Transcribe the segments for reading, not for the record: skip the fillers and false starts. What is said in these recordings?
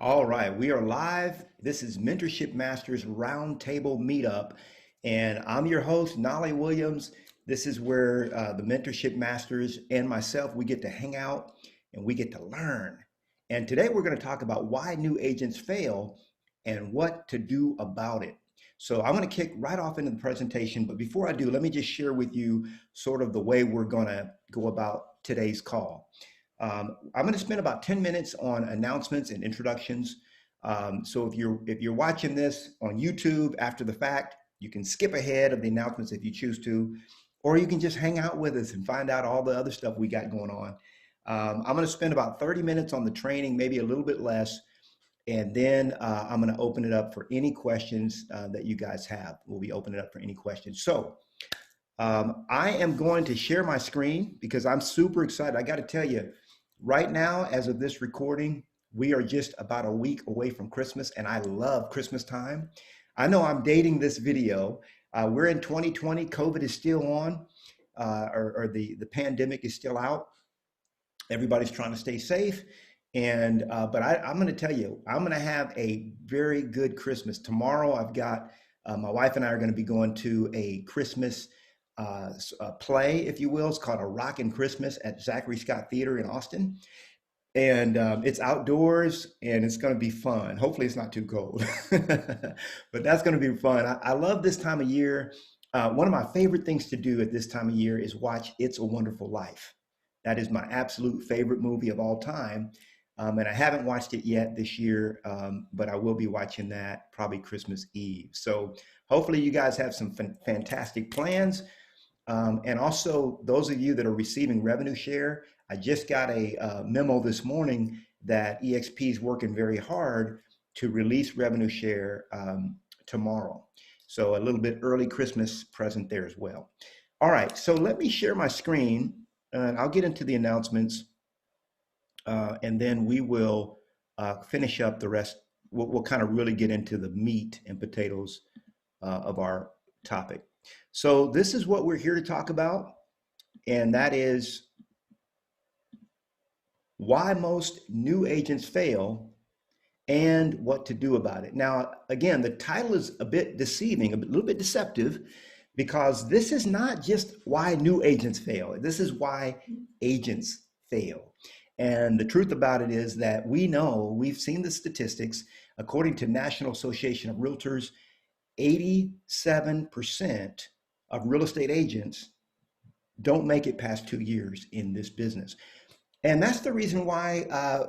All right, we are live. This is Mentorship Masters Roundtable Meetup, and I'm your host, Knolly Williams. This is where the Mentorship Masters and myself, we get to hang out and we get to learn. And today we're going to talk about why new agents fail and what to do about it. So I'm going to kick right off into the presentation, but before I do, let me just share with you sort of the way we're going to go about today's call. I'm going to spend about 10 minutes on announcements and introductions. So if you're watching this on YouTube after the fact, you can skip ahead of the announcements if you choose to, or you can just hang out with us and find out all the other stuff we got going on. I'm going to spend about 30 minutes on the training, maybe a little bit less, and then I'm going to open it up for any questions that you guys have. We'll be opening it up for any questions. So I am going to share my screen because I'm super excited. I got to tell you, right now, as of this recording, we are just about a week away from Christmas, and I love Christmas time. I know I'm dating this video. We're in 2020. COVID is still on, or the pandemic is still out. Everybody's trying to stay safe. And but I'm going to tell you, I'm going to have a very good Christmas. Tomorrow, I've got my wife and I are going to be going to a Christmas play, if you will. It's called A Rockin' Christmas at Zachary Scott Theater in Austin. And it's outdoors and it's going to be fun. Hopefully, it's not too cold, but that's going to be fun. I love this time of year. One of my favorite things to do at this time of year is watch It's a Wonderful Life. That is my absolute favorite movie of all time. And I haven't watched it yet this year, but I will be watching that probably Christmas Eve. So hopefully you guys have some fantastic plans. And also, those of you that are receiving revenue share, I just got a memo this morning that EXP is working very hard to release revenue share tomorrow. So a little bit early Christmas present there as well. All right, so let me share my screen and I'll get into the announcements and then we will finish up the rest. We'll kind of really get into the meat and potatoes of our topic. So this is what we're here to talk about, and that is why most new agents fail and what to do about it. Now, again, the title is a bit deceiving, a little bit deceptive, because this is not just why new agents fail. This is why agents fail. And the truth about it is that we know, we've seen the statistics, according to National Association of Realtors, 87% of real estate agents don't make it past 2 years in this business. And that's the reason why,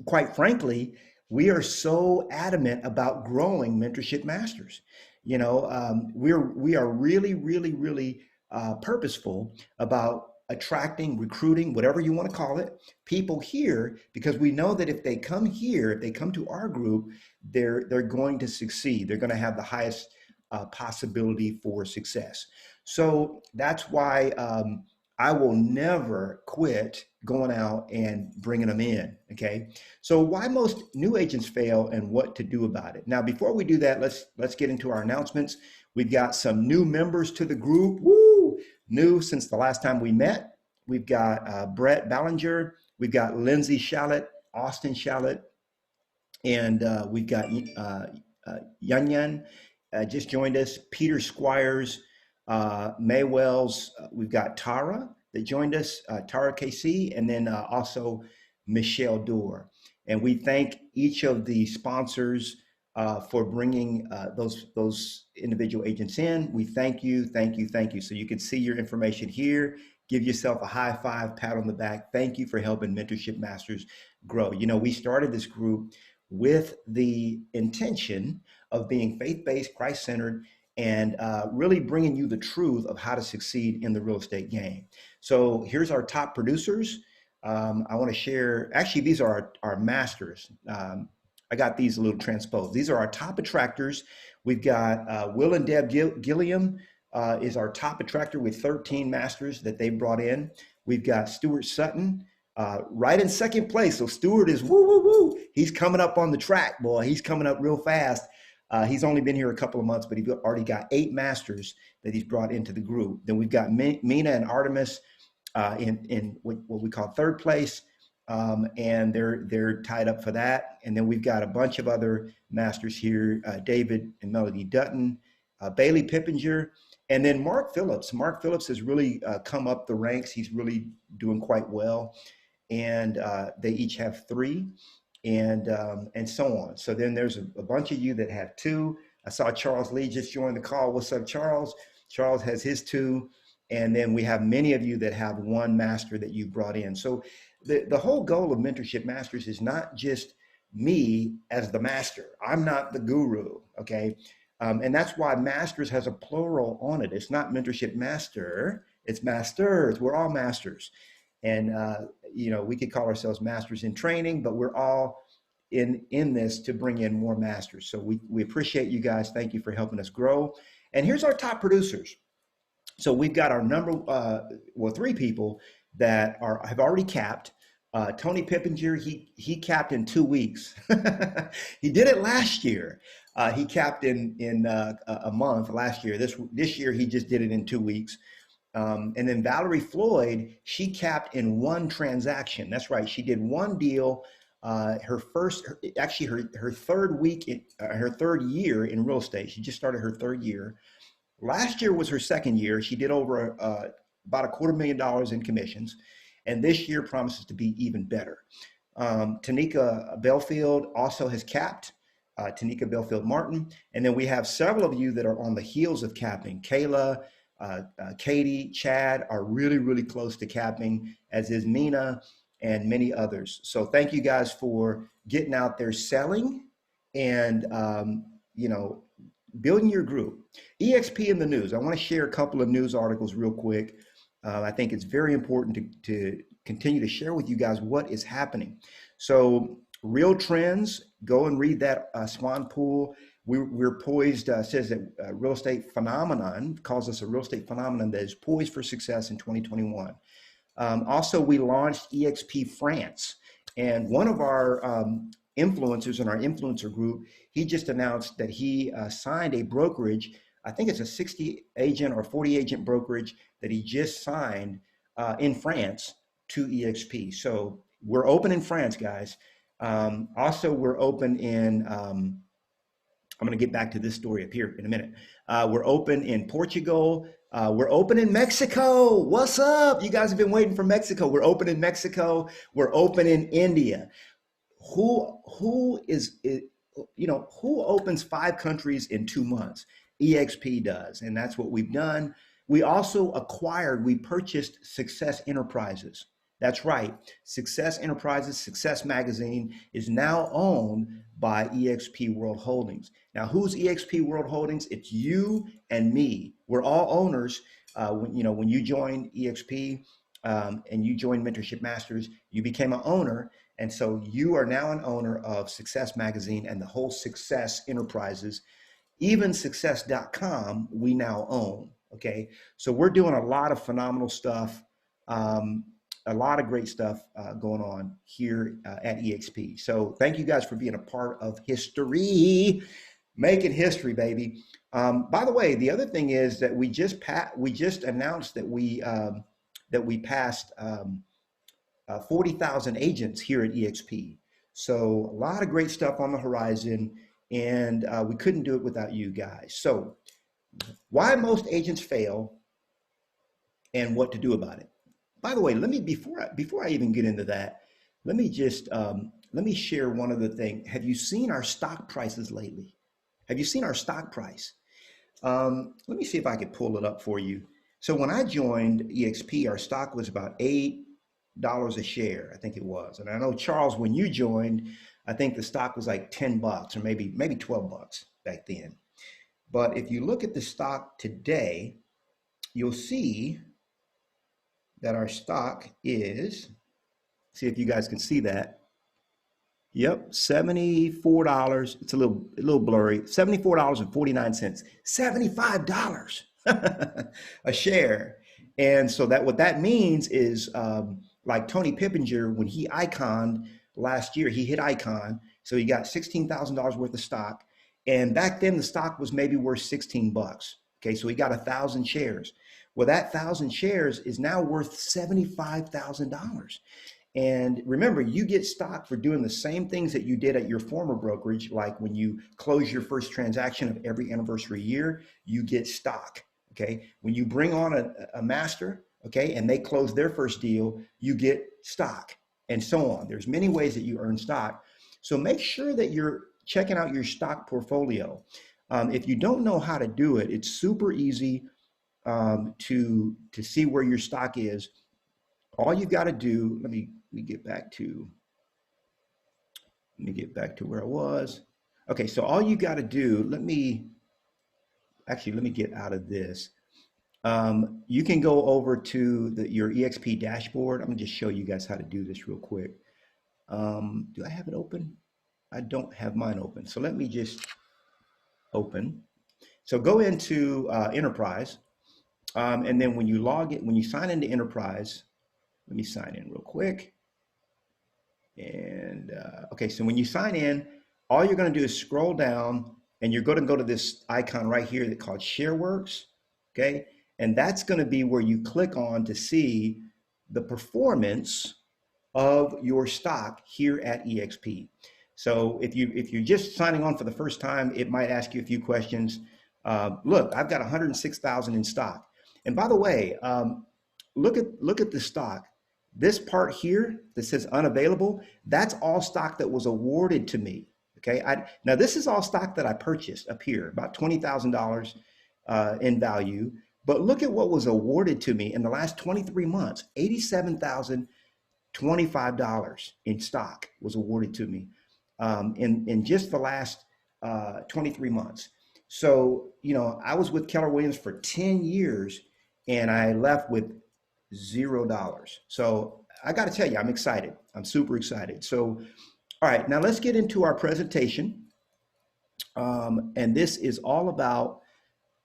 quite frankly, we are so adamant about growing Mentorship Masters. You know, we are really, really, really purposeful about attracting, recruiting, whatever you want to call it, people here, because we know that if they come here, if they come to our group, they're going to succeed. They're going to have the highest possibility for success. So that's why I will never quit going out and bringing them in. Okay. So why most new agents fail and what to do about it. Now, before we do that, let's get into our announcements. We've got some new members to the group. Woo! New since the last time we met. We've got Brett Ballinger. We've got Lindsay Shallett, Austin Shallett, and we've got Yun Yun just joined us. Peter Squires, Maywells. We've got Tara that joined us, Tara KC, and then also Michelle Dorr. And we thank each of the sponsors for bringing those individual agents in. We thank you, thank you, thank you. So you can see your information here. Give yourself a high five, pat on the back. Thank you for helping Mentorship Masters grow. You know, we started this group with the intention of being faith-based, Christ-centered, and really bringing you the truth of how to succeed in the real estate game. So here's our top producers. I want to share, actually, these are our masters. I got these a little transposed. These are our top attractors. We've got Will and Deb Gilliam is our top attractor with 13 masters that they brought in. We've got Stuart Sutton right in second place. So Stuart is woo, woo, woo. He's coming up on the track, boy. He's coming up real fast. He's only been here a couple of months, but he's already got 8 masters that he's brought into the group. Then we've got Mina and Artemis in what we call third place. and they're tied up for that. And then we've got a bunch of other masters here, David and Melody Dutton, Bailey Pippinger, and then Mark Phillips. Mark Phillips has really come up the ranks. He's really doing quite well. And they each have three, and so on. So then there's a bunch of you that have two. I saw Charles Lee just join the call. What's up, Charles? Charles has his two. And then we have many of you that have one master that you brought in. So the whole goal of Mentorship Masters is not just me as the master. I'm not the guru, okay? And that's why Masters has a plural on it. It's not Mentorship Master, it's Masters. We're all masters. And, we could call ourselves masters in training, but we're all in this to bring in more masters. So we appreciate you guys. Thank you for helping us grow. And here's our top producers. So we've got our three people that have already capped. Tony Pippinger, he capped in 2 weeks. He did it last year. He capped in a month last year. This year he just did it in 2 weeks. And then Valerie Floyd, she capped in one transaction. That's right. She did one deal. Her third year in real estate. She just started her third year. Last year was her second year. She did over about $250,000 in commissions, and this year promises to be even better. Tanika Belfield also has capped, Tanika Belfield Martin, and then we have several of you that are on the heels of capping. Kayla, Katie, Chad are really, really close to capping, as is Mina and many others. So thank you guys for getting out there selling and, building your group. EXP in the news. I want to share a couple of news articles real quick. I think it's very important to continue to share with you guys what is happening. So Real Trends, go and read that Swan Pool. We're poised, says that real estate phenomenon, calls us a real estate phenomenon that is poised for success in 2021. Also, we launched EXP France. And one of our influencers in our influencer group, he just announced that he signed a brokerage. I think it's a 60 agent or 40 agent brokerage that he just signed in France to EXP. So we're open in France, guys. Also, we're open in, I'm going to get back to this story up here in a minute. We're open in Portugal. We're open in Mexico. What's up? You guys have been waiting for Mexico. We're open in Mexico. We're open in India. Who opens 5 countries in 2 months? EXP does, and that's what we've done. We also we purchased Success Enterprises. That's right. Success Enterprises, Success Magazine is now owned by EXP World Holdings. Now, who's EXP World Holdings? It's you and me. We're all owners. When you joined EXP and you joined Mentorship Masters, you became an owner. And so you are now an owner of Success Magazine and the whole Success Enterprises. Even success.com, we now own. Okay. So we're doing a lot of phenomenal stuff. A lot of great stuff going on here at EXP. So thank you guys for being a part of history, making history, baby. By the way, the other thing is that we just announced that we passed 40,000 agents here at EXP. So a lot of great stuff on the horizon, and we couldn't do it without you guys. So why most agents fail and what to do about it. By the way, before I even get into that, let me just let me share one other thing. Have you seen our stock prices lately? Have you seen our stock price? Let me see if I could pull it up for you. So when I joined EXP, our stock was about $8 a share, I think it was. And I know, Charles, when you joined, I think the stock was like $10 or maybe $12 back then. But if you look at the stock today, you'll see that our stock is, see if you guys can see that. Yep, $74. It's a little blurry. $74.49. $75 a share. And so what that means is like Tony Pippinger, when he iconed last year, he hit icon. So he got $16,000 worth of stock. And back then the stock was maybe worth $16. Okay, so he got 1,000 shares. Well, that 1,000 shares is now worth $75,000. And remember, you get stock for doing the same things that you did at your former brokerage. Like when you close your first transaction of every anniversary year, you get stock. Okay. When you bring on a master, okay, and they close their first deal, you get stock, and so on. There's many ways that you earn stock. So make sure that you're checking out your stock portfolio. If you don't know how to do it, it's super easy to see where your stock is. All you've got to do, let me get back to where I was. Okay, so all you got to do, let me get out of this. You can go over to your EXP dashboard. I'm gonna just show you guys how to do this real quick. Do I have it open? I don't have mine open. So let me just open. So go into Enterprise. And then when you sign into Enterprise, let me sign in real quick. And okay, so when you sign in, all you're going to do is scroll down and you're going to go to this icon right here that called ShareWorks. Okay, and that's going to be where you click on to see the performance of your stock here at EXP. So if you're just signing on for the first time, it might ask you a few questions. Look, I've got 106,000 in stock. And by the way, look at the stock. This part here that says unavailable, that's all stock that was awarded to me. Okay, now this is all stock that I purchased up here, about $20,000 in value. But look at what was awarded to me in the last 23 months. $87,025 in stock was awarded to me in just the last 23 months. So, I was with Keller Williams for 10 years and I left with $0. So I got to tell you, I'm excited. I'm super excited. So, all right, now let's get into our presentation. And this is all about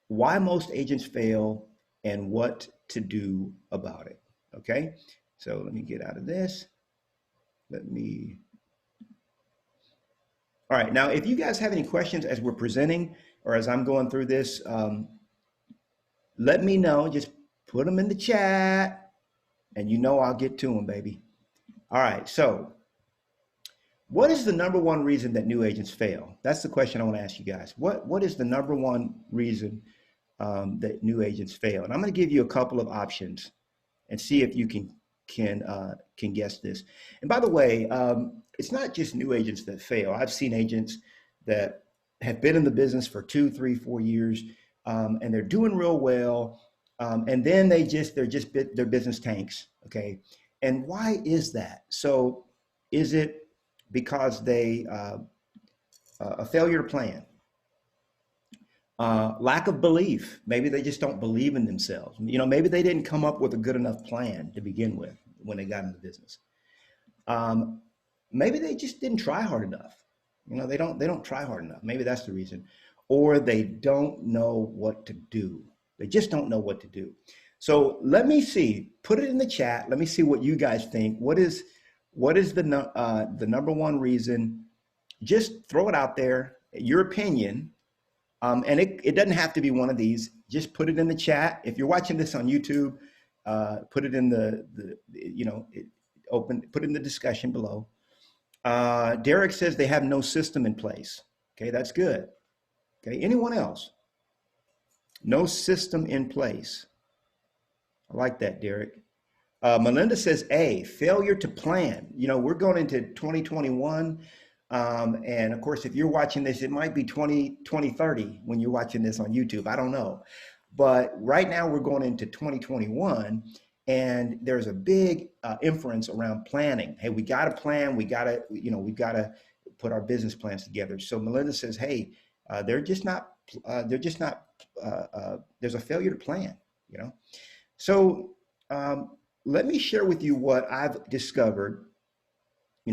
why most agents fail and what to do about it. Okay, so let me get out of this. All right, now if you guys have any questions as we're presenting or as I'm going through this, let me know. Just put them in the chat and I'll get to them, baby. All right, so what is the number one reason that new agents fail? That's the question I want to ask you guys. What is the number one reason that new agents fail? And I'm going to give you a couple of options and see if you can guess this. And by the way, it's not just new agents that fail. I've seen agents that have been in the business for 2, 3, 4 years, and they're doing real well, and then their business tanks. Okay, and why is that? So, is it because they a failure to plan? Lack of belief. Maybe they just don't believe in themselves. Maybe they didn't come up with a good enough plan to begin with when they got into business. Maybe they just didn't try hard enough. They don't try hard enough. Maybe that's the reason. Or they don't know what to do. They just don't know what to do. So let me see. Put it in the chat. Let me see what you guys think. What is the number one reason? Just throw it out there. Your opinion. And it doesn't have to be one of these. Just put it in the chat. If you're watching this on YouTube, put it in put it in the discussion below. Derek says they have no system in place. Okay, that's good. Okay, anyone else? No system in place. I like that, Derek. Melinda says A, failure to plan. We're going into 2021. And of course, if you're watching this, it might be 2030 when you're watching this on YouTube. I don't know. But right now we're going into 2021 and there's a big inference around planning. Hey, we got to plan. We got to put our business plans together. So Melinda says, hey, there's a failure to plan, So let me share with you what I've discovered.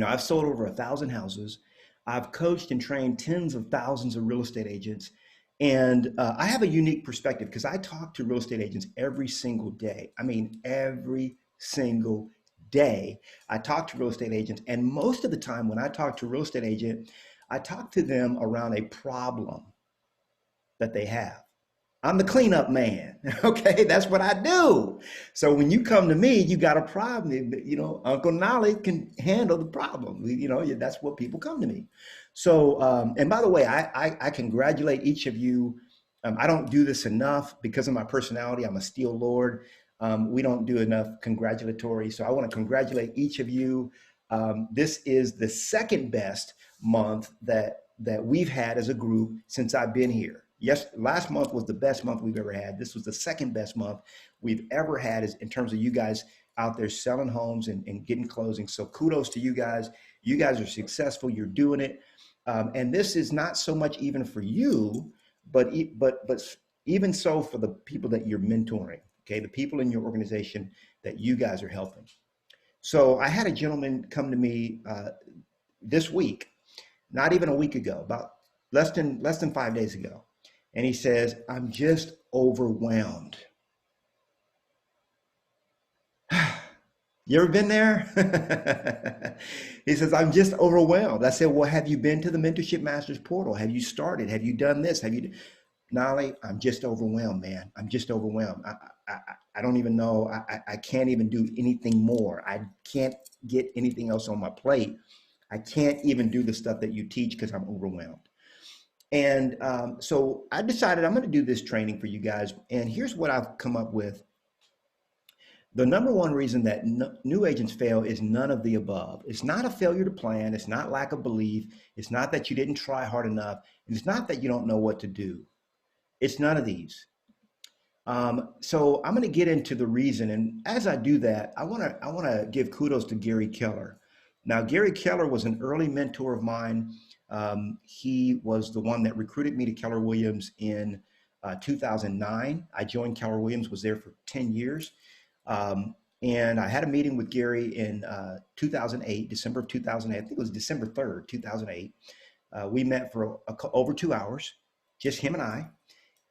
I've sold over 1,000 houses. I've coached and trained tens of thousands of real estate agents. And I have a unique perspective because I talk to real estate agents every single day. I mean, every single day I talk to real estate agents. And most of the time when I talk to a real estate agent, I talk to them around a problem that they have. I'm the cleanup man. Okay, that's what I do. So when you come to me, you got a problem. Uncle Knolly can handle the problem. That's what people come to me. So, and by the way, I congratulate each of you. I don't do this enough because of my personality. I'm a steel lord. We don't do enough congratulatory. So I want to congratulate each of you. This is the second best month that we've had as a group since I've been here. Yes, last month was the best month we've ever had. This was the second best month we've ever had in terms of you guys out there selling homes and getting closings. So kudos to you guys. You guys are successful. You're doing it. And this is not so much even for you, but even so for the people that you're mentoring, okay? The people in your organization that you guys are helping. So I had a gentleman come to me this week, not even a week ago, about less than 5 days ago. And he says, I'm just overwhelmed. You ever been there? He says, I'm just overwhelmed. I said, well, have you been to the Mentorship Masters portal? Have you started? Have you done this? Nolly, I'm just overwhelmed, man. I'm just overwhelmed. I don't even know. I can't even do anything more. I can't get anything else on my plate. I can't even do the stuff that you teach because I'm overwhelmed. And so I decided I'm going to do this training for you guys. And here's what I've come up with. The number one reason that new agents fail is none of the above. It's not a failure to plan. It's not lack of belief. It's not that you didn't try hard enough. It's not that you don't know what to do. It's none of these. So I'm going to get into the reason. And as I do that, I want to give kudos to Gary Keller. Now, Gary Keller was an early mentor of mine. He was the one that recruited me to Keller Williams in 2009. I joined Keller Williams, was there for 10 years. And I had a meeting with Gary in 2008, December of 2008. I think it was December 3rd, 2008. We met for over 2 hours, just him and I.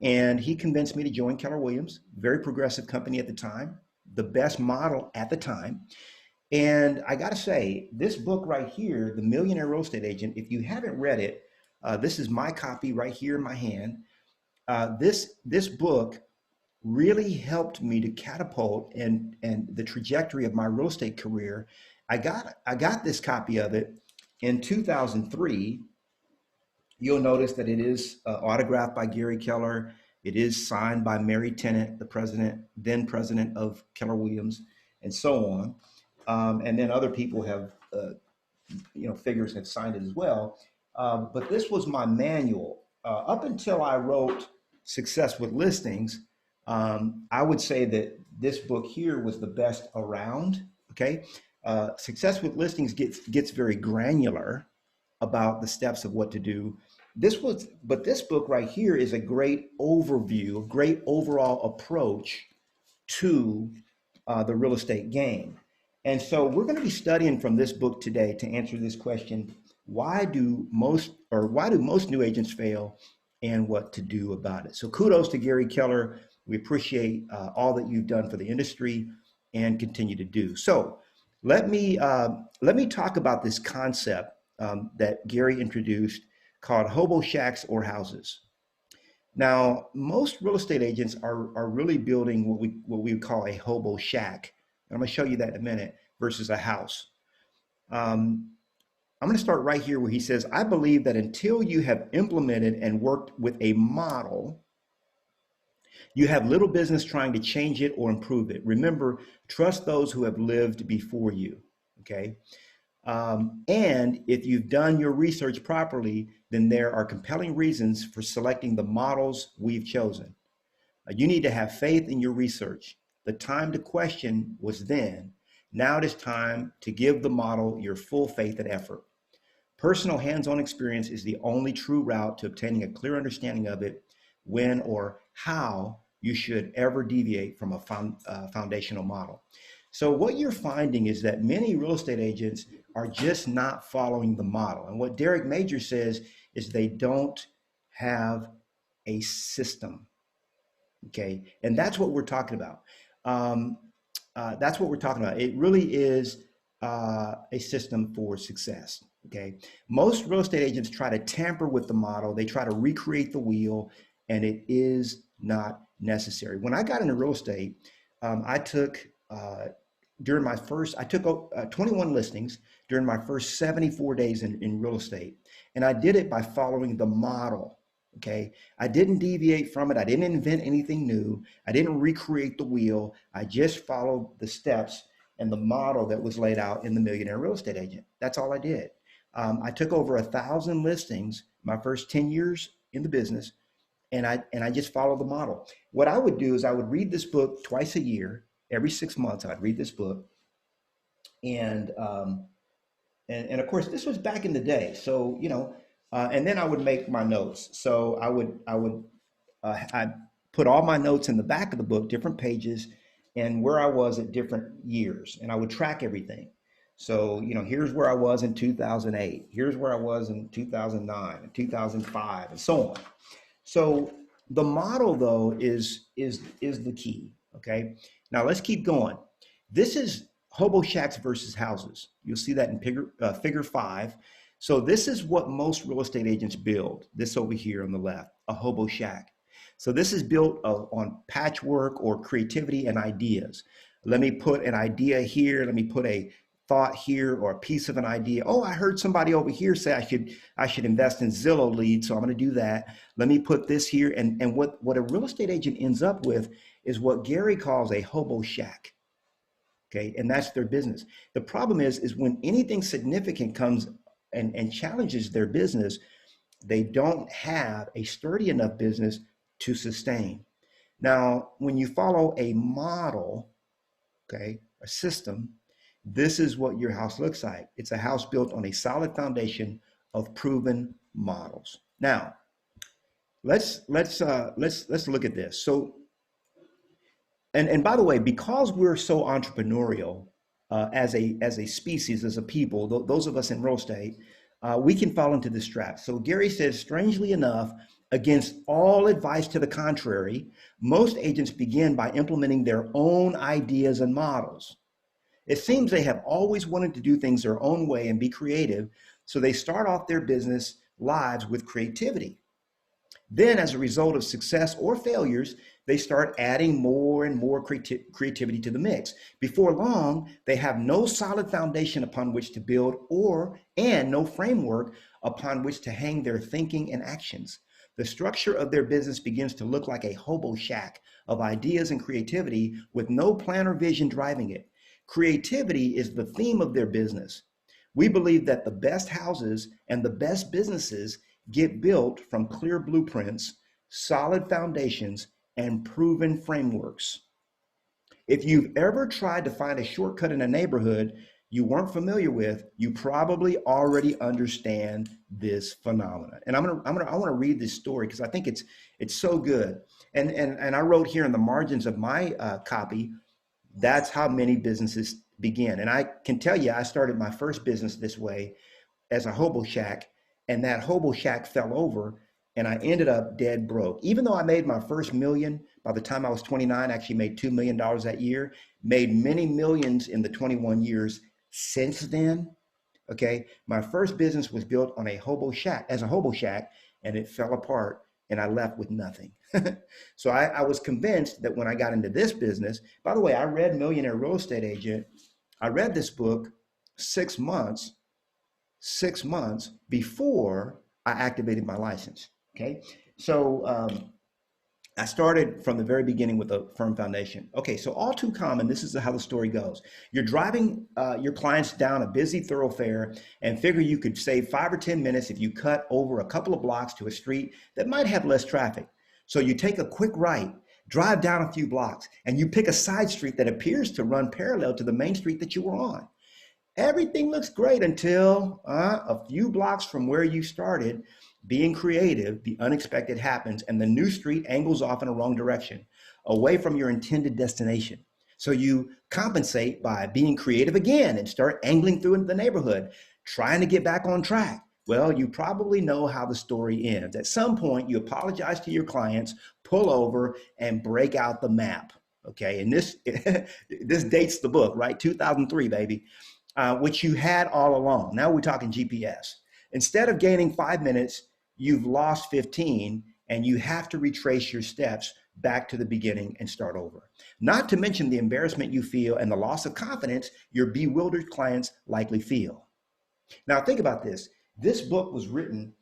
And he convinced me to join Keller Williams, very progressive company at the time, the best model at the time. And I got to say, this book right here, The Millionaire Real Estate Agent, if you haven't read it, this is my copy right here in my hand. This book really helped me to catapult and the trajectory of my real estate career. I got this copy of it in 2003. You'll notice that it is autographed by Gary Keller. It is signed by Mary Tennant, the then president of Keller Williams, and so on. And then other people have, figures have signed it as well. But this was my manual. Up until I wrote Success with Listings, I would say that this book here was the best around. Okay, Success with Listings gets very granular about the steps of what to do. But this book right here is a great overview, a great overall approach to the real estate game. And so we're going to be studying from this book today to answer this question: why do most new agents fail, and what to do about it? So kudos to Gary Keller. We appreciate all that you've done for the industry and continue to do. So let me talk about this concept that Gary introduced called hobo shacks or houses. Now, most real estate agents are really building what we call a hobo shack. I'm going to show you that in a minute, versus a house. I'm going to start right here where he says, I believe that until you have implemented and worked with a model, you have little business trying to change it or improve it. Remember, trust those who have lived before you, okay? And if you've done your research properly, then there are compelling reasons for selecting the models we've chosen. You need to have faith in your research. The time to question was then. Now it is time to give the model your full faith and effort. Personal hands-on experience is the only true route to obtaining a clear understanding of it, when or how you should ever deviate from a foundational model. So what you're finding is that many real estate agents are just not following the model. And what Derek Major says is they don't have a system. Okay, and that's what we're talking about. That's what we're talking about. It really is a system for success. Okay, most real estate agents try to tamper with the model. They try to recreate the wheel, and it is not necessary. When I got into real estate, I took I took 21 listings during my first 74 days in real estate. And I did it by following the model. Okay. I didn't deviate from it. I didn't invent anything new. I didn't recreate the wheel. I just followed the steps and the model that was laid out in the Millionaire Real Estate Agent. That's all I did. I took over 1,000 listings my first 10 years in the business, and I just followed the model. What I would do is I would read this book twice a year. Every 6 months, I'd read this book, and and of course, this was back in the day. So and then I would make my notes. So I put all my notes in the back of the book, different pages, and where I was at different years, and I would track everything. So here's where I was in 2008. Here's where I was in 2009 and 2005, and so on. So the model, though, is the key. Okay. Now let's keep going. This is hobo shacks versus houses. You'll see that in figure 5. So this is what most real estate agents build. This over here on the left, a hobo shack. So this is built on patchwork or creativity and ideas. Let me put an idea here. Let me put a thought here or a piece of an idea. Oh, I heard somebody over here say I should invest in Zillow leads, so I'm going to do that. Let me put this here. And what a real estate agent ends up with is what Gary calls a hobo shack. Okay, and that's their business. The problem is when anything significant comes and challenges their business, they don't have a sturdy enough business to sustain. Now, when you follow a model, okay, a system, this is what your house looks like. It's a house built on a solid foundation of proven models. Now, let's look at this. So, and by the way, because we're so entrepreneurial as a species, as a people, those of us in real estate, we can fall into this trap. So Gary says, strangely enough, against all advice to the contrary, most agents begin by implementing their own ideas and models. It seems they have always wanted to do things their own way and be creative, so they start off their business lives with creativity. Then, as a result of success or failures, they start adding more and more creativity to the mix. Before long, they have no solid foundation upon which to build and no framework upon which to hang their thinking and actions. The structure of their business begins to look like a hobo shack of ideas and creativity with no plan or vision driving it. Creativity is the theme of their business. We believe that the best houses and the best businesses get built from clear blueprints, solid foundations, and proven frameworks. If you've ever tried to find a shortcut in a neighborhood you weren't familiar with, you probably already understand this phenomenon. And I want to read this story because I think it's so good. And I wrote here in the margins of my copy, that's how many businesses begin. And I can tell you, I started my first business this way as a hobo shack, and that hobo shack fell over and I ended up dead broke. Even though I made my first million by the time I was 29, actually made $2 million that year, made many millions in the 21 years since then. Okay. My first business was built on a hobo shack, and it fell apart and I left with nothing. So I was convinced that when I got into this business, by the way, I read Millionaire Real Estate Agent. I read this book 6 months before I activated my license. Okay. So I started from the very beginning with a firm foundation. Okay. So all too common, this is how the story goes. You're driving your clients down a busy thoroughfare and figure you could save 5 or 10 minutes if you cut over a couple of blocks to a street that might have less traffic. So you take a quick right, drive down a few blocks, and you pick a side street that appears to run parallel to the main street that you were on. Everything looks great until a few blocks from where you started being creative, the unexpected happens and the new street angles off in a wrong direction, away from your intended destination. So you compensate by being creative again and start angling through into the neighborhood, trying to get back on track. Well, you probably know how the story ends. At some point, you apologize to your clients, pull over, and break out the map. Okay, and this this dates the book, right? 2003, baby. Which you had all along. Now we're talking GPS. Instead of gaining 5 minutes, you've lost 15, and you have to retrace your steps back to the beginning and start over. Not to mention the embarrassment you feel and the loss of confidence your bewildered clients likely feel. Now, think about this. This book was written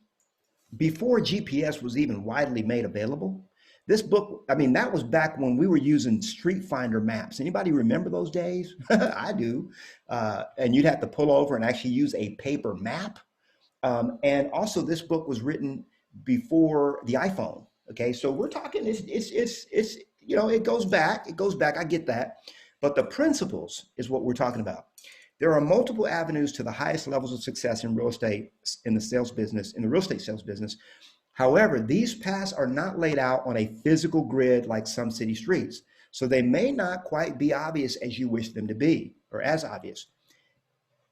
before GPS was even widely made available. This book, I mean, that was back when we were using Street Finder maps. Anybody remember those days? I do. And you'd have to pull over and actually use a paper map. And also, this book was written before the iPhone. Okay, so we're talking. It's you know, it goes back. It goes back. I get that, but the principles is what we're talking about. There are multiple avenues to the highest levels of success in real estate, in the sales business, in the real estate sales business. However, these paths are not laid out on a physical grid like some city streets, so they may not quite be obvious as you wish them to be, or as obvious.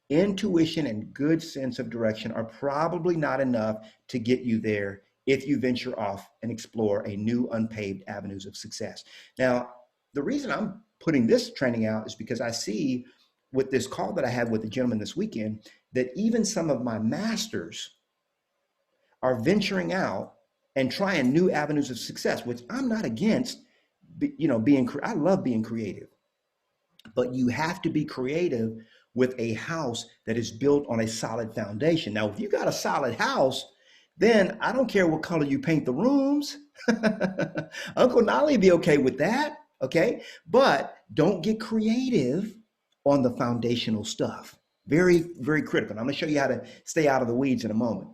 Intuition and good sense of direction are probably not enough to get you there if you venture off and explore a new unpaved avenues of success. Now, the reason I'm putting this training out is because I see with this call that I had with the gentleman this weekend that even some of my masters are venturing out and trying new avenues of success, which I'm not against. You know, I love being creative, but you have to be creative with a house that is built on a solid foundation. Now, if you got a solid house, then I don't care what color you paint the rooms. Uncle Knolly be okay with that, okay? But don't get creative on the foundational stuff. Very, very critical. And I'm gonna show you how to stay out of the weeds in a moment.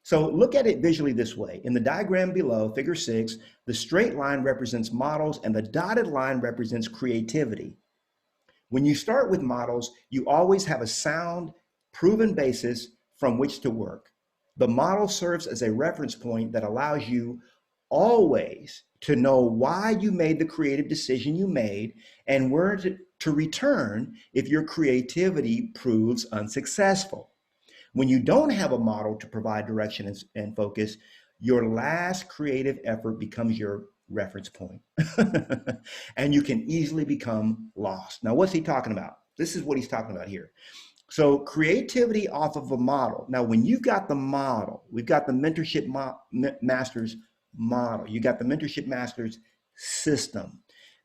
So look at it visually this way. In the diagram below, figure 6, the straight line represents models and the dotted line represents creativity. When you start with models, you always have a sound, proven basis from which to work. The model serves as a reference point that allows you always to know why you made the creative decision you made and where to return if your creativity proves unsuccessful. When you don't have a model to provide direction and focus, your last creative effort becomes your reference point. And you can easily become lost. Now, what's he talking about? This is what he's talking about here. So creativity off of a model. Now, when you've got the model, we've got the Mentorship Masters model, you got the Mentorship Masters system,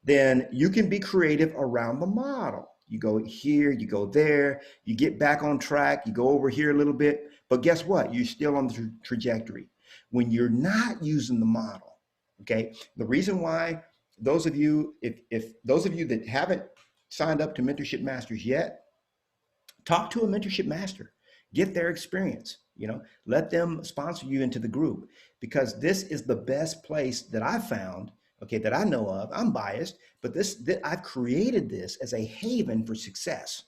then you can be creative around the model. You go here, you go there, you get back on track, you go over here a little bit, but guess what? You're still on the trajectory. When you're not using the model, okay? The reason why those of you, if those of you that haven't signed up to Mentorship Masters yet, talk to a mentorship master, get their experience, you know, let them sponsor you into the group, because this is the best place that I've found, okay, that I know of. I'm biased, but I've created this as a haven for success,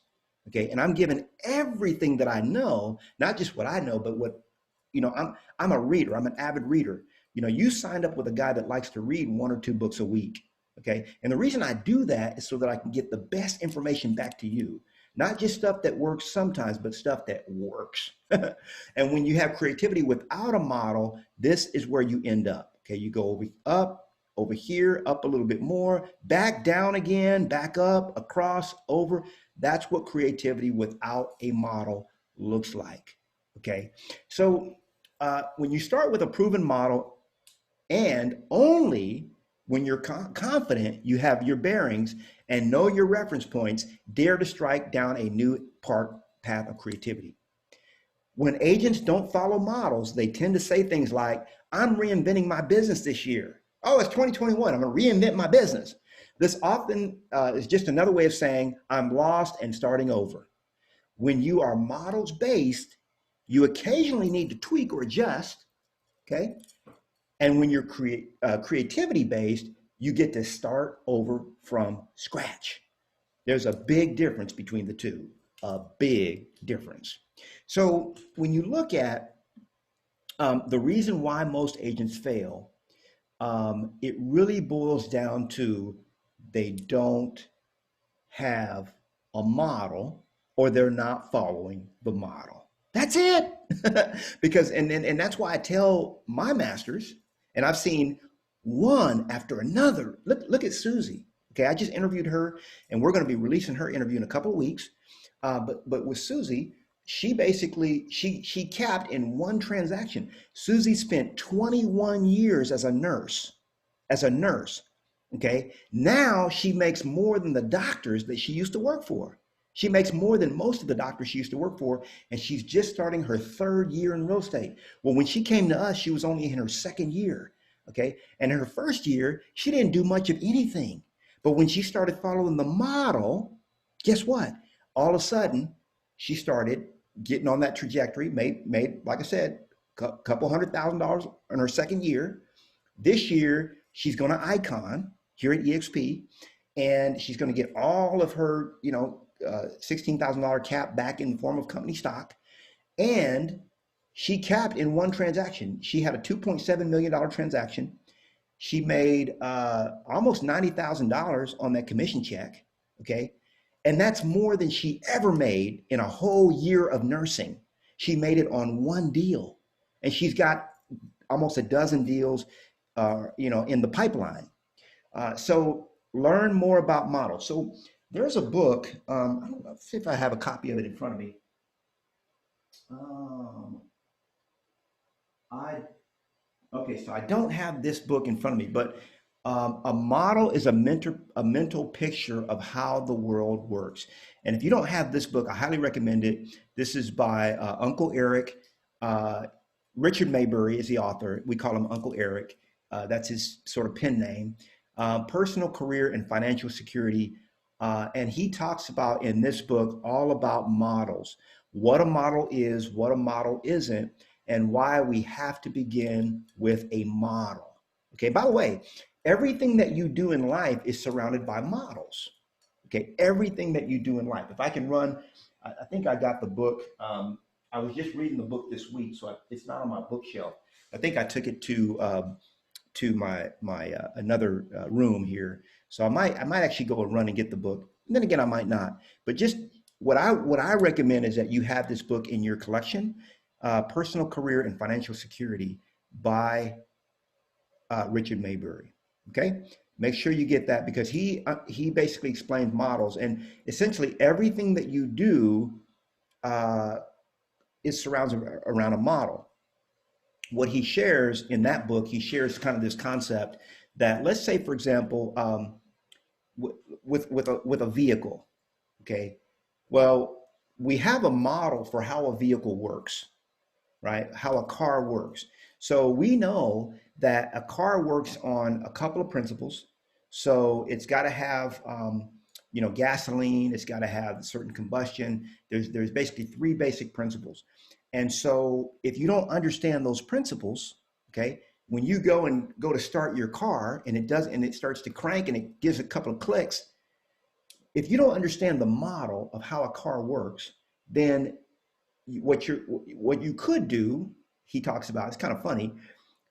okay? And I'm giving everything that I know, not just what I know, but what, you know, I'm a reader, I'm an avid reader. You know, you signed up with a guy that likes to read 1 or 2 books a week, okay? And the reason I do that is so that I can get the best information back to you. Not just stuff that works sometimes, but stuff that works. And when you have creativity without a model, this is where you end up. Okay, you go over here, up a little bit more, back down again, back up, across, over. That's what creativity without a model looks like. Okay, so when you start with a proven model, and only when you're confident you have your bearings and know your reference points, dare to strike down a new path of creativity. When agents don't follow models, they tend to say things like, I'm reinventing my business this year. Oh, it's 2021, I'm gonna reinvent my business. This often is just another way of saying, I'm lost and starting over. When you are models based, you occasionally need to tweak or adjust, okay? And when you're creativity based, you get to start over from scratch. There's a big difference between the two, a big difference. So when you look at the reason why most agents fail, it really boils down to they don't have a model or they're not following the model. That's it. Because and that's why I tell my masters, and I've seen one after another. Look at Susie. Okay, I just interviewed her, and we're going to be releasing her interview in a couple of weeks. But with Susie, she basically she capped in one transaction. Susie spent 21 years as a nurse. as a nurse. Okay. Now she makes more than the doctors that she used to work for. She makes more than most of the doctors she used to work for, and she's just starting her third year in real estate. Well, when she came to us, she was only in her second year. Okay. And in her first year, she didn't do much of anything. But when she started following the model, guess what? All of a sudden, she started getting on that trajectory, made like I said, a couple $100,000 in her second year. This year, she's going to Icon here at EXP, and she's going to get all of her, $16,000 cap back in the form of company stock. And she capped in one transaction. She had a $2.7 million transaction. She made almost $90,000 on that commission check. Okay. And that's more than she ever made in a whole year of nursing. She made it on one deal. And she's got almost a dozen deals, in the pipeline. So learn more about models. So there's a book. I don't know, see if I have a copy of it in front of me. Um, I Okay, so I don't have this book in front of me, but a model is a mental picture of how the world works. And if you don't have this book, I highly recommend it. This is by Uncle Eric. Uh, Richard Maybury is the author. We call him Uncle Eric. That's his sort of pen name. Personal career and financial security. And he talks about in this book all about models, what a model is, what a model isn't, and why we have to begin with a model. Okay, by the way, everything that you do in life is surrounded by models. Okay, everything that you do in life. If I can run, I think I got the book. I was just reading the book this week, so it's not on my bookshelf. I think I took it to my another room here. So I might actually go and run and get the book. And then again, I might not. But just what I recommend is that you have this book in your collection, Personal Career and Financial Security by Richard Maybury. Okay, make sure you get that because he basically explains models and essentially everything that you do uh, is surrounds around a model. What he shares in that book, he shares kind of this concept that let's say, for example, with a vehicle. Okay, well, we have a model for how a vehicle works, right? How a car works. So we know that a car works on a couple of principles. So it's got to have, gasoline. It's got to have certain combustion. There's basically three basic principles. And so if you don't understand those principles, okay, when you go to start your car and it starts to crank and it gives a couple of clicks, if you don't understand the model of how a car works, then what you could do, he talks about, it's kind of funny.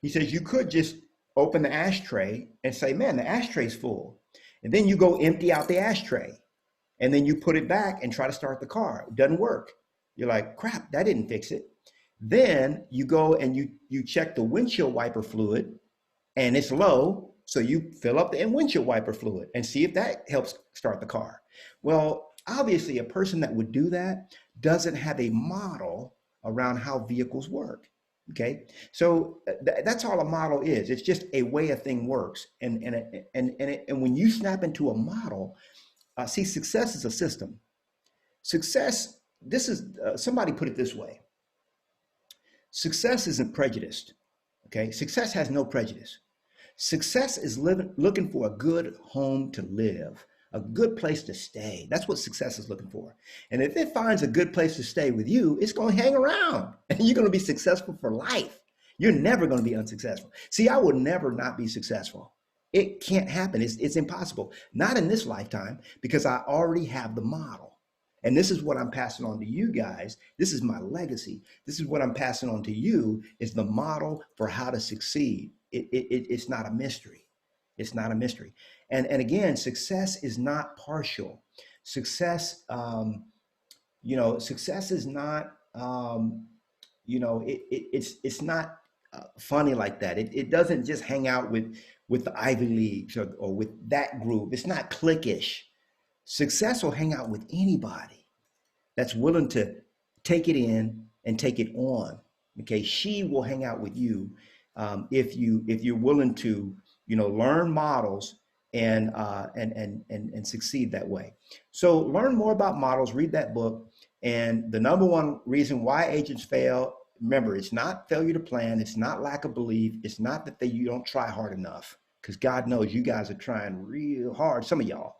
He says you could just open the ashtray and say, man, the ashtray's full. And then you go empty out the ashtray. And then you put it back and try to start the car. It doesn't work. You're like, crap, that didn't fix it. Then you go and you check the windshield wiper fluid and it's low. So you fill up the windshield wiper fluid and see if that helps start the car. Well, obviously a person that would do that doesn't have a model around how vehicles work. Okay, so that's all a model is. It's just a way a thing works. And when you snap into a model, see, success is a system. Success, this is somebody put it this way: success isn't prejudiced. Okay, success has no prejudice. Success is looking for a good home to live, a good place to stay. That's what success is looking for. And if it finds a good place to stay with you, it's going to hang around and you're going to be successful for life. You're never going to be unsuccessful. See, I will never not be successful. It can't happen. It's impossible. Not in this lifetime because I already have the model. And this is what I'm passing on to you guys. This is my legacy. This is what I'm passing on to you is the model for how to succeed. It's not a mystery. It's not a mystery. And again, success is not partial. Success, success is not, it's not funny like that. It doesn't just hang out with the Ivy Leagues or with that group. It's not cliquish. Success will hang out with anybody that's willing to take it in and take it on. Okay, she will hang out with you if you're willing to learn models and succeed that way. So learn more about models, read that book. And the number one reason why agents fail, remember, it's not failure to plan, it's not lack of belief, it's not that you don't try hard enough, because God knows you guys are trying real hard, some of y'all.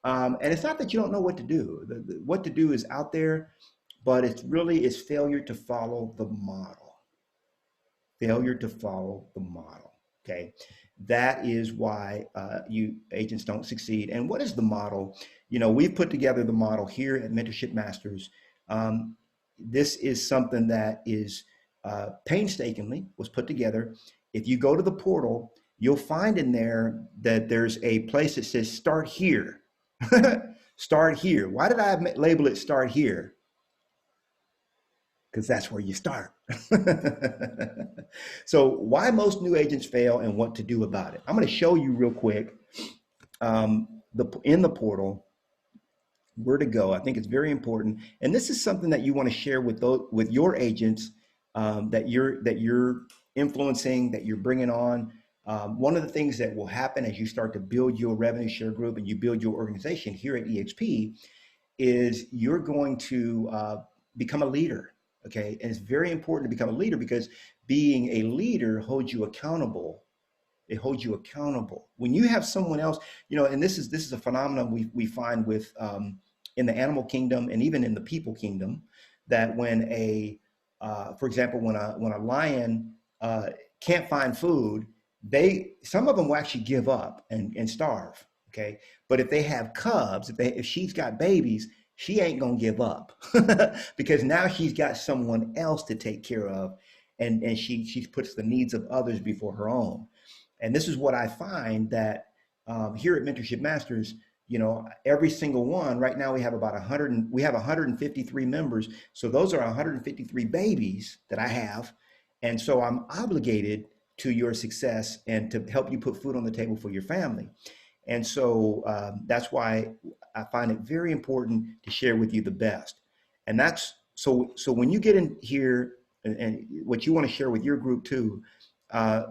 And it's not that you don't know what to do. What to do is out there, but it's failure to follow the model. Failure to follow the model. Okay, that is why you agents don't succeed. And what is the model? We've put together the model here at Mentorship Masters. This is something that is painstakingly was put together. If you go to the portal, you'll find in there that there's a place that says start here. Start here. Why did I label it start here? Because that's where you start. So why most new agents fail and what to do about it. I'm going to show you real quick in the portal where to go. I think it's very important. And this is something that you want to share with your agents that you're influencing, that you're bringing on. One of the things that will happen as you start to build your revenue share group and you build your organization here at EXP is you're going to become a leader. Okay. And it's very important to become a leader because being a leader holds you accountable. It holds you accountable. When you have someone else, and this is a phenomenon we find with in the animal kingdom and even in the people kingdom, that when for example, when a lion can't find food, some of them will actually give up and starve. Okay. But if they have cubs, if she's got babies, she ain't gonna give up because now she's got someone else to take care of, and she puts the needs of others before her own. And this is what I find that here at Mentorship Masters, every single one right now we have about 153 members. So those are 153 babies that I have, and so I'm obligated to your success and to help you put food on the table for your family. And so that's why I find it very important to share with you the best. And that's so when you get in here and what you want to share with your group too,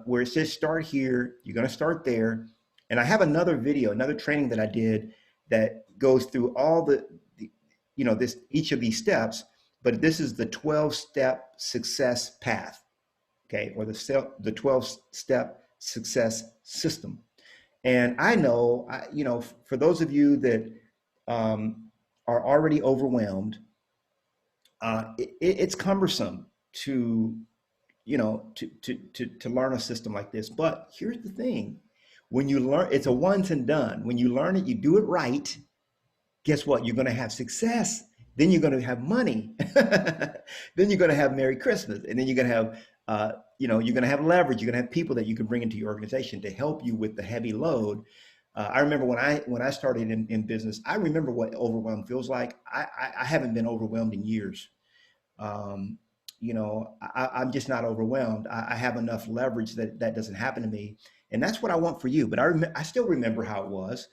where it says start here, you're going to start there. And I have another video, another training that I did that goes through all each of these steps, but this is the 12-step success path, okay, or the 12-step success system. And I know, for those of you that are already overwhelmed, it's cumbersome to learn a system like this. But here's the thing: when you learn, it's a once and done. When you learn it, you do it right. Guess what? You're going to have success. Then you're going to have money. Then you're going to have Merry Christmas, and then you're going to have you're going to have leverage. You're going to have people that you can bring into your organization to help you with the heavy load. I remember when I started in business, I remember what overwhelmed feels like. I haven't been overwhelmed in years. I'm just not overwhelmed. I have enough leverage that doesn't happen to me. And that's what I want for you. But I still remember how it was.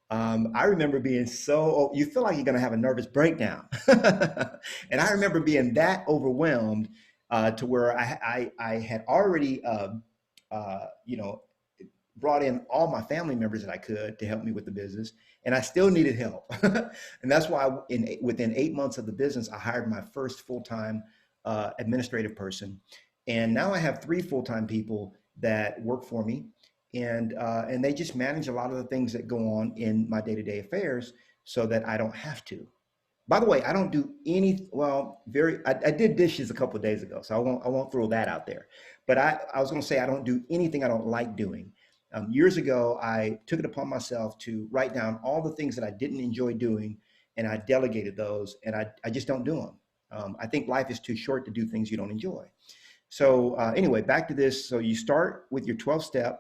I remember being you feel like you're going to have a nervous breakdown. And I remember being that overwhelmed to where I had already, brought in all my family members that I could to help me with the business, and I still needed help. And that's why within 8 months of the business, I hired my first full-time administrative person. And now I have 3 full-time people that work for me, and they just manage a lot of the things that go on in my day-to-day affairs so that I don't have to. By the way, I don't do I did dishes a couple of days ago, so I won't throw that out there. But I was going to say I don't do anything I don't like doing. Years ago, I took it upon myself to write down all the things that I didn't enjoy doing, and I delegated those, and I just don't do them. I think life is too short to do things you don't enjoy. So anyway, back to this. So you start with your 12-step,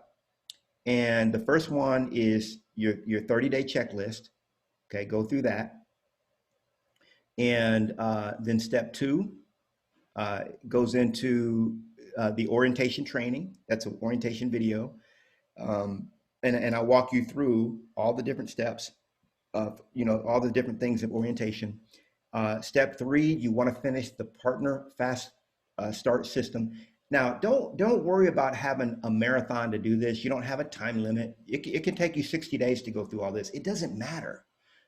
and the first one is your 30-day checklist. Okay, go through that. And then step 2 goes into the orientation training. That's an orientation video. And I walk you through all the different steps of, all the different things of orientation. Step 3, you want to finish the partner fast start system. Now, don't worry about having a marathon to do this. You don't have a time limit. It can take you 60 days to go through all this. It doesn't matter.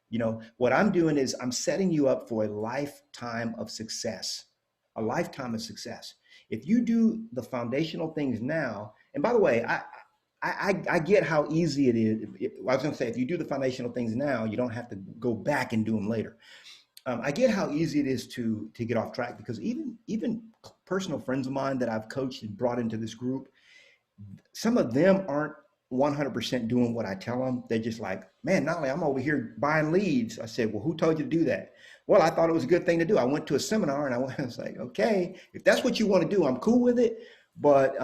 You know, what I'm doing is I'm setting you up for a lifetime of success, a lifetime of success. If you do the foundational things now, and by the way, I get how easy it is. I was going to say, if you do the foundational things now, you don't have to go back and do them later. I get how easy it is to get off track because even personal friends of mine that I've coached and brought into this group, some of them aren't 100% doing what I tell them. They're just like, man, Nolly, I'm over here buying leads. I said, well, who told you to do that? Well, I thought it was a good thing to do. I went to a seminar and I was like, okay, if that's what you want to do, I'm cool with it. But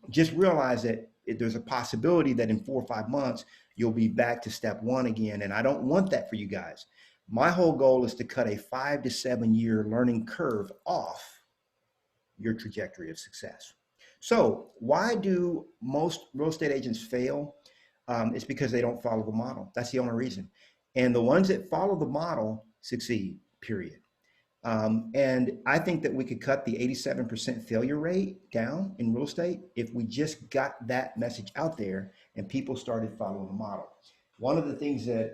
just realize that there's a possibility that in 4 or 5 months, you'll be back to step one again. And I don't want that for you guys. My whole goal is to cut a 5 to 7 year learning curve off your trajectory of success. So why do most real estate agents fail? It's because they don't follow the model. That's the only reason. And the ones that follow the model succeed, period. And I think that we could cut the 87% failure rate down in real estate if we just got that message out there and people started following the model. One of the things that,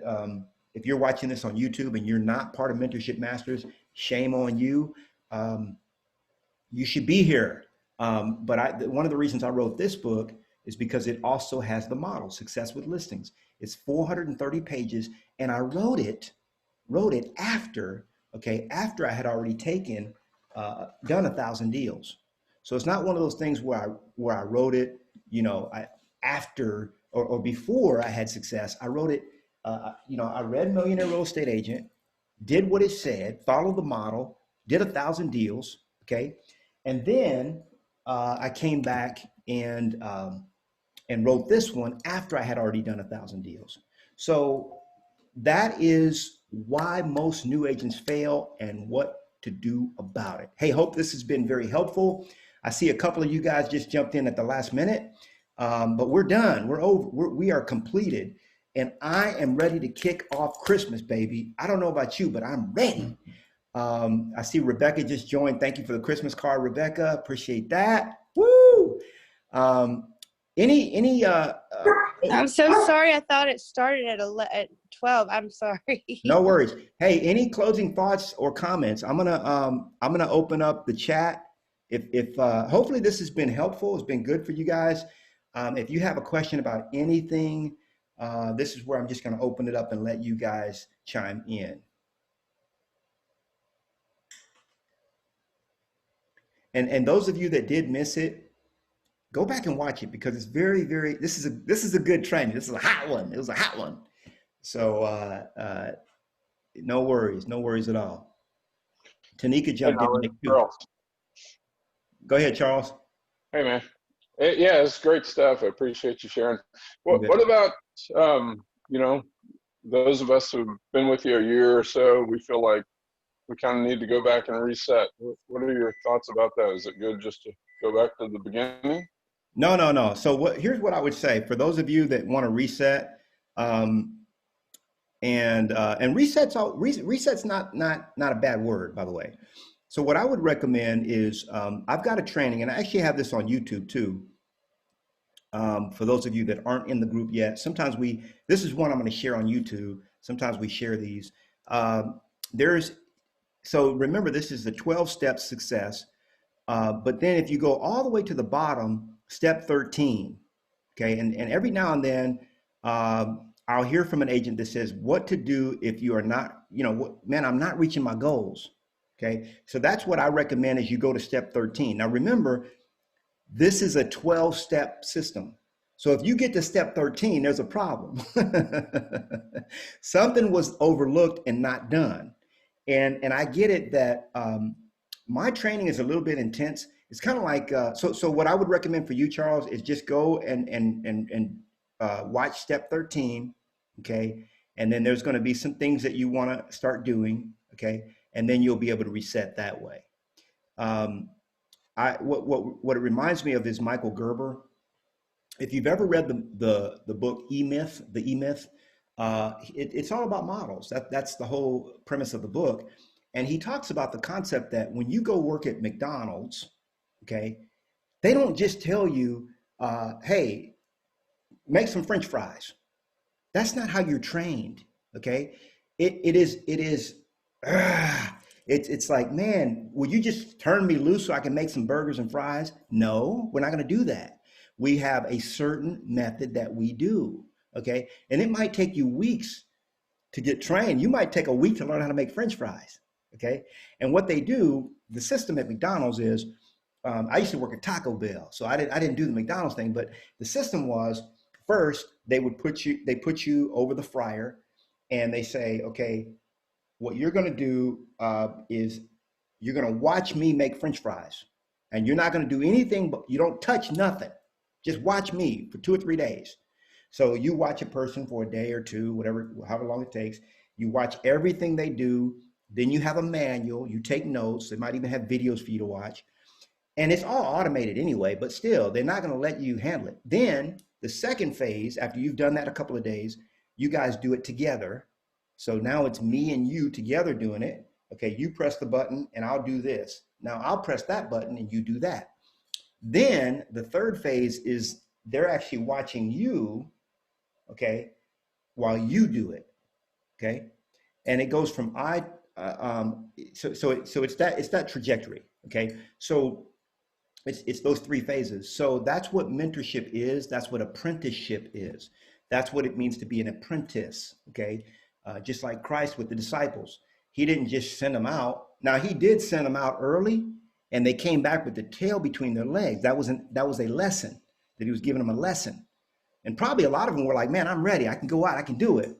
if you're watching this on YouTube and you're not part of Mentorship Masters, shame on you. You should be here. But one of the reasons I wrote this book is because it also has the model, Success with Listings. It's 430 pages, and I wrote it after I had already done 1,000 deals. So it's not one of those things where I wrote it, after or before I had success. I wrote it, I read Millionaire Real Estate Agent, did what it said, followed the model, did 1,000 deals, okay? And then I came back and wrote this one after I had already done 1,000 deals. So that is why most new agents fail and what to do about it. Hey, hope this has been very helpful. I see a couple of you guys just jumped in at the last minute, but we're done. We're over. We are completed. And I am ready to kick off Christmas, baby. I don't know about you, but I'm ready. I see Rebecca just joined. Thank you for the Christmas card, Rebecca. Appreciate that. Woo! I'm so sorry. I thought it started at 12. I'm sorry. No worries. Hey, any closing thoughts or comments? I'm gonna open up the chat. If hopefully this has been helpful, it's been good for you guys. If you have a question about anything, this is where I'm just gonna open it up and let you guys chime in. And those of you that did miss it, go back and watch it because it's very, very. This is a good training. This is a hot one. It was a hot one. So no worries at all. Tanika jumped in. Charles. Go ahead, Charles. Hey man, yeah, it's great stuff. I appreciate you sharing. What about those of us who've been with you a year or so? We feel like we kind of need to go back and reset. What are your thoughts about that? Is it good just to go back to the beginning? No. So here's what I would say for those of you that want to reset, and reset's not a bad word, by the way. So what I would recommend is I've got a training, and I actually have this on YouTube too. For those of you that aren't in the group yet, sometimes this is one I'm going to share on YouTube. Sometimes we share these. So remember, this is the 12-step success. But then if you go all the way to the bottom, step 13, okay? And every now and then, I'll hear from an agent that says, what to do if you are not, man, I'm not reaching my goals, okay? So that's what I recommend is you go to step 13. Now remember, this is a 12-step system. So if you get to step 13, there's a problem. Something was overlooked and not done. And I get it that my training is a little bit intense. It's kind of like, so what I would recommend for you, Charles, is just go and watch step 13, okay? And then there's going to be some things that you want to start doing, okay? And then you'll be able to reset that way. What it reminds me of is Michael Gerber. If you've ever read the book E-Myth, the E-Myth, it's all about models. That's the whole premise of the book. And he talks about the concept that when you go work at McDonald's, okay, They don't just tell you, hey, make some French fries. That's not how you're trained. Okay. It's like, man, will you just turn me loose so I can make some burgers and fries? No, we're not going to do that. We have a certain method that we do. Okay. And it might take you weeks to get trained. You might take a week to learn how to make French fries. Okay. And what they do, the system at McDonald's is, I used to work at Taco Bell, so I didn't do the McDonald's thing, but the system was first they put you over the fryer, and they say, okay, what you're going to do is you're going to watch me make French fries, and you're not going to do anything, but you don't touch nothing. Just watch me for 2 or 3 days. So you watch a person for a day or two, whatever, however long it takes. You watch everything they do. Then you have a manual. You take notes. They might even have videos for you to watch. And it's all automated anyway, but still, they're not going to let you handle it. Then the second phase, after you've done that a couple of days, you guys do it together. So now it's me and you together doing it. Okay, you press the button and I'll do this. Now I'll press that button and you do that. Then the third phase is they're actually watching you, okay, while you do it. Okay, and it goes from so it's that trajectory. Okay, so it's those 3 phases. So that's what mentorship is. That's what apprenticeship is. That's what it means to be an apprentice. Okay. Just like Christ with the disciples, he didn't just send them out. Now he did send them out early, and they came back with the tail between their legs. That was a lesson that he was giving them, a lesson. And probably a lot of them were like, man, I'm ready. I can go out. I can do it.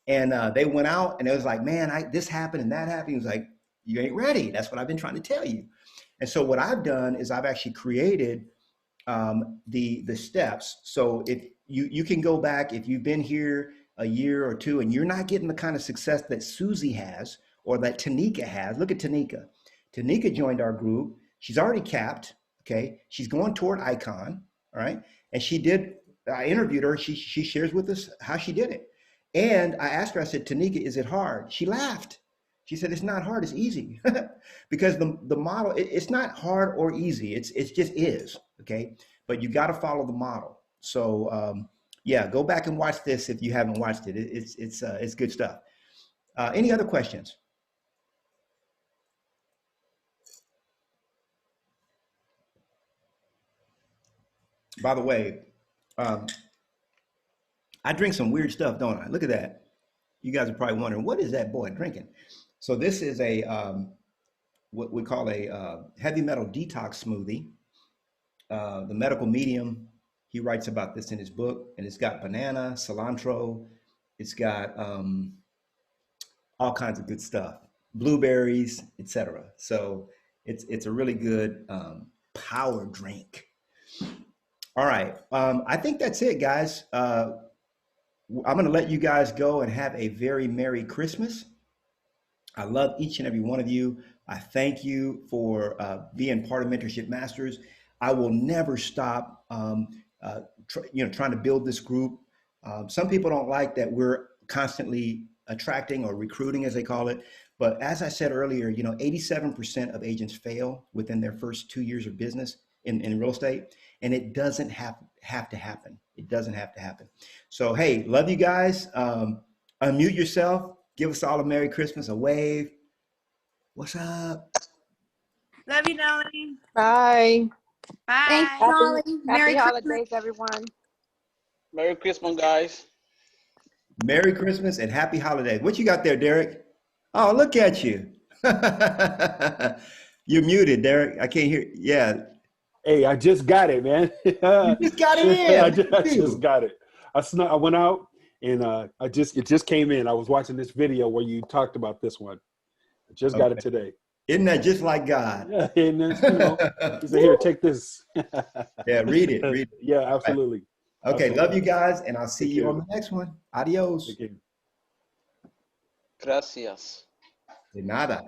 And they went out, and it was like, man, this happened and that happened. He was like, you ain't ready. That's what I've been trying to tell you. And so what I've done is I've actually created the steps. So if you can go back, if you've been here a year or two and you're not getting the kind of success that Susie has or that Tanika has, look at Tanika. Tanika joined our group. She's already capped. Okay. She's going toward Icon. All right. And I interviewed her. She shares with us how she did it. And I asked her, I said, Tanika, is it hard? She laughed. She said, it's not hard, it's easy. Because the model, it's not hard or easy. It just is, okay? But you got to follow the model. So yeah, go back and watch this if you haven't watched it. It's good stuff. Any other questions? By the way, I drink some weird stuff, don't I? Look at that. You guys are probably wondering, what is that boy drinking? So this is what we call a heavy metal detox smoothie. The medical medium, he writes about this in his book, and it's got banana, cilantro, it's got all kinds of good stuff, blueberries, etc. So it's a really good power drink. All right, I think that's it, guys. I'm going to let you guys go and have a very Merry Christmas. I love each and every one of you. I thank you for being part of Mentorship Masters. I will never stop, trying to build this group. Some people don't like that we're constantly attracting or recruiting, as they call it. But as I said earlier, 87% of agents fail within their first 2 years of business in real estate, and it doesn't have to happen. It doesn't have to happen. So, hey, love you guys. Unmute yourself. Give us all a Merry Christmas, a wave. What's up? Love you, Knolly. Bye. Bye. Thanks, Knolly. Happy holidays, everyone. Merry Christmas, guys. Merry Christmas and happy holidays. What you got there, Derek? Oh, look at you. You're muted, Derek. I can't hear. Yeah. Hey, I just got it, man. You just got it in. I just got it. I went out and it just came in. I was watching this video where you talked about this one. I just got it today. Isn't that just like God? Yeah, and then, he said, here, take this. Yeah, read it. Yeah, absolutely. Okay, Absolutely. love you guys, and I'll see Thank you you. on the next one. Adios. Thank you. Gracias. De nada.